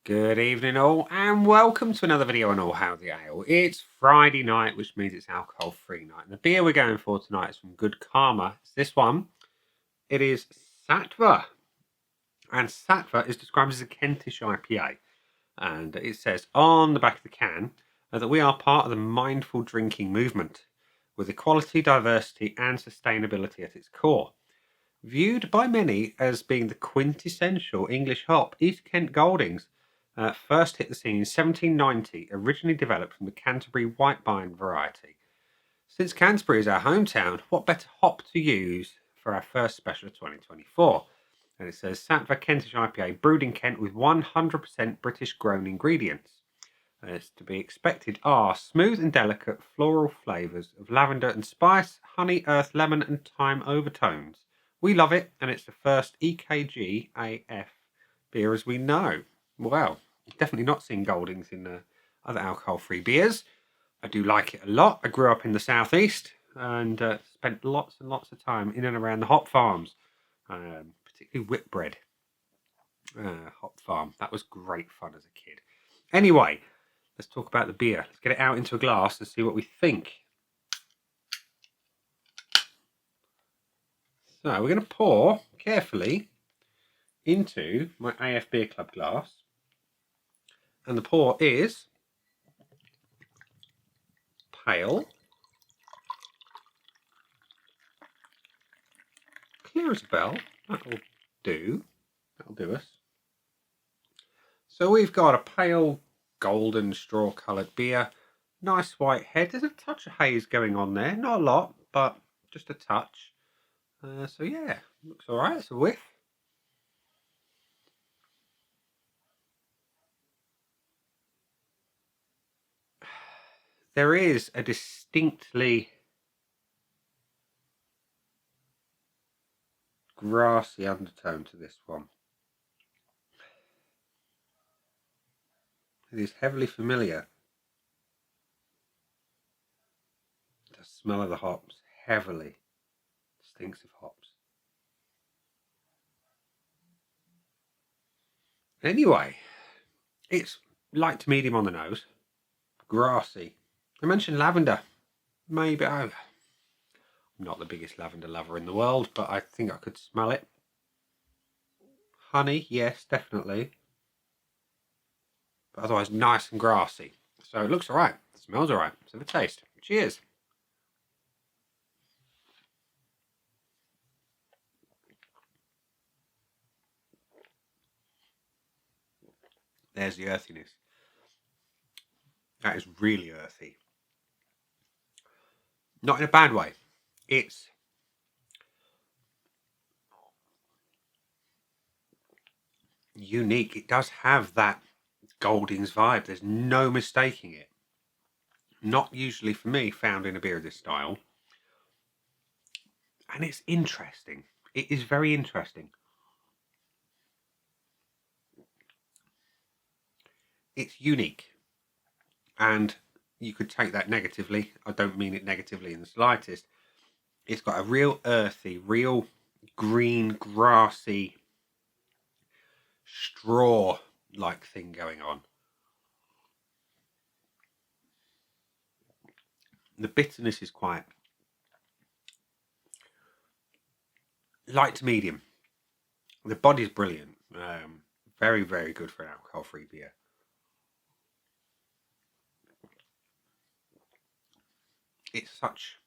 Good evening all and welcome to another video on All Howdy Ale. It's Friday night, which means it's alcohol free night. And the beer we're going for tonight is from Good Karma. It's this one. It is Sattva. And Sattva is described as a Kentish IPA. And it says on the back of the can that we are part of the mindful drinking movement with equality, diversity and sustainability at its core. Viewed by many as being the quintessential English hop, East Kent Goldings first hit the scene in 1790, originally developed from the Canterbury Whitebine variety. Since Canterbury is our hometown, what better hop to use for our first special of 2024? And it says Sattva Kentish IPA, brewed in Kent with 100% British grown ingredients. As to be expected are smooth and delicate floral flavours of lavender and spice, honey, earth, lemon and thyme overtones. We love it, and it's the first EKG AF beer as we know. Well, definitely not seen Goldings in other alcohol-free beers. I do like it a lot. I grew up in the southeast and spent lots and lots of time in and around the hop farms, particularly Whitbread hop farm. That was great fun as a kid. Anyway, let's talk about the beer. Let's get it out into a glass and see what we think. So we're going to pour carefully into my AF Beer Club glass. And the pour is pale, clear as a bell. That'll do. That'll do us. So we've got a pale golden straw coloured beer. Nice white head. There's a touch of haze going on there. Not a lot, but just a touch. So yeah, looks all right. It's a whiff. There is a distinctly grassy undertone to this one. It is heavily familiar. The smell of the hops, heavily stinks of hops. Anyway, it's light to medium on the nose, grassy. I mentioned lavender. Maybe I'm not the biggest lavender lover in the world, but I think I could smell it. Honey, yes, definitely. But otherwise nice and grassy. So it looks alright. It smells alright. Let's have a taste. Cheers. There's the earthiness. That is really earthy. Not in a bad way. It's unique. It does have that Goldings vibe. There's no mistaking it. Not usually for me found in a beer of this style. And it's interesting. It is very interesting. It's unique. And you could take that negatively. I don't mean it negatively in the slightest. It's got a real earthy, real green, grassy, straw-like thing going on. The bitterness is quite light to medium. The body's brilliant. Very, very good for an alcohol-free beer. It's such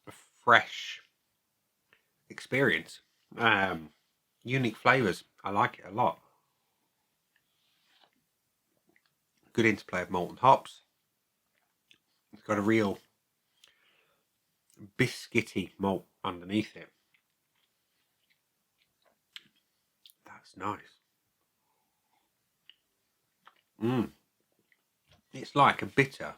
a fresh experience. Unique flavours. I like it a lot. Good interplay of malt and hops. It's got a real biscuity malt underneath it. That's nice. It's like a bitter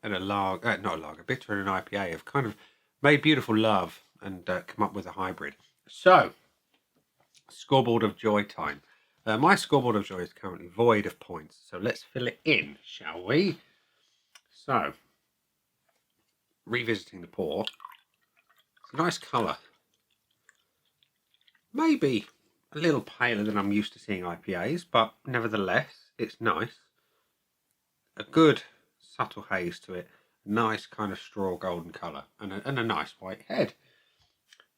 and a lager, not a lager, bitter and an IPA have kind of made beautiful love and come up with a hybrid. So, scoreboard of joy time. My scoreboard of joy is currently void of points, so let's fill it in, shall we? So, revisiting the pour. It's a nice colour. Maybe A little paler than I'm used to seeing IPAs, but nevertheless, it's nice. A good subtle haze to it, a nice kind of straw golden colour, and a nice white head.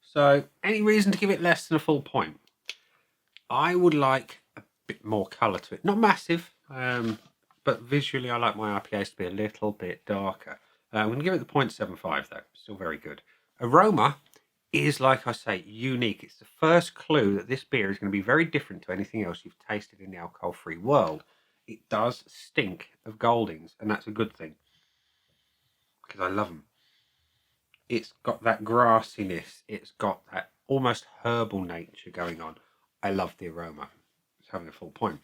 So, any reason to give it less than a full point? I would like a bit more colour to it. Not massive, but visually I like my IPAs to be a little bit darker. I'm going to give it the 0.75 though. Still very good. Aroma is, like I say, unique. It's the first clue that this beer is going to be very different to anything else you've tasted in the alcohol-free world. It does stink of Goldings, and that's a good thing, because I love them. It's got that grassiness. It's got that almost herbal nature going on. I love the aroma. It's having a full point.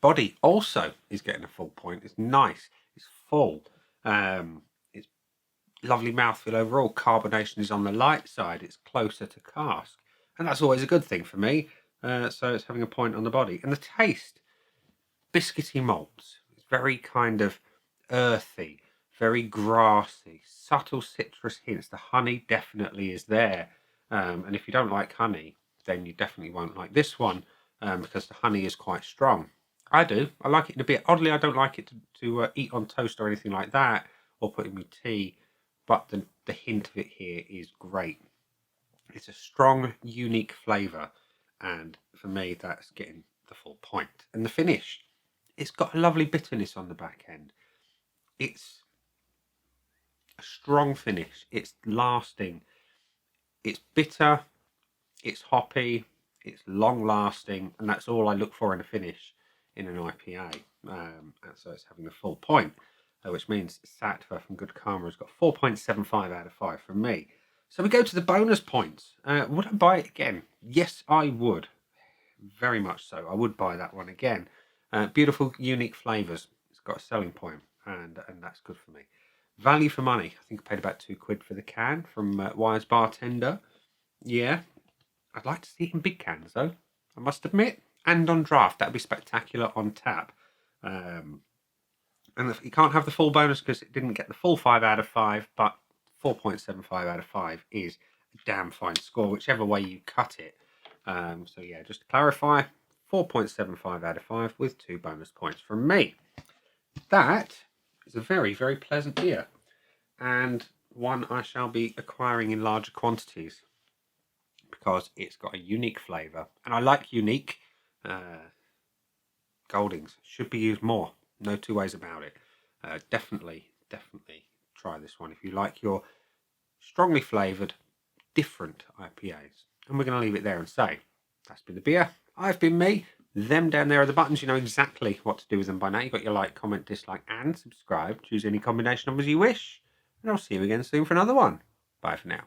Body also is getting a full point. It's nice. It's full. It's lovely mouthfeel overall. Carbonation is on the light side. It's closer to cask, and that's always a good thing for me. So it's having a point on the body. And the taste, biscuity malts. It's very kind of earthy, very grassy, subtle citrus hints. The honey definitely is there. And if you don't like honey, then you definitely won't like this one, because the honey is quite strong. I do. I like it in a bit. Oddly, I don't like it to eat on toast or anything like that, or put in my tea. But the hint of it here is great. It's a strong, unique flavour, and for me, that's getting the full point. And the finish, it's got a lovely bitterness on the back end. It's a strong finish. It's lasting. It's bitter. It's hoppy. It's long lasting, and that's all I look for in a finish in an IPA. And so it's having a full point, which means Sattva from Good Karma has got 4.75 out of 5 from me. So we go to the bonus points. Would I buy it again? Yes, I would. Very much so. I would buy that one again. Beautiful, unique flavours. It's got a selling point, and that's good for me. Value for money. I think I paid about £2 for the can from Wise Bartender. Yeah. I'd like to see it in big cans, though, I must admit. And on draft. That'd be spectacular on tap. And you can't have the full bonus because it didn't get the full 5 out of 5, but 4.75 out of 5 is a damn fine score, whichever way you cut it. So yeah, just to clarify, 4.75 out of 5 with 2 bonus points from me. That is a very, very pleasant beer, and one I shall be acquiring in larger quantities because it's got a unique flavour, and I like unique. Goldings should be used more. No two ways about it. Definitely try this one if you like your strongly flavoured, different IPAs. And we're going to leave it there and say, that's been the beer. I've been me. Them down there are the buttons. You know exactly what to do with them by now. You've got your like, comment, dislike, and subscribe. Choose any combination of as you wish. And I'll see you again soon for another one. Bye for now.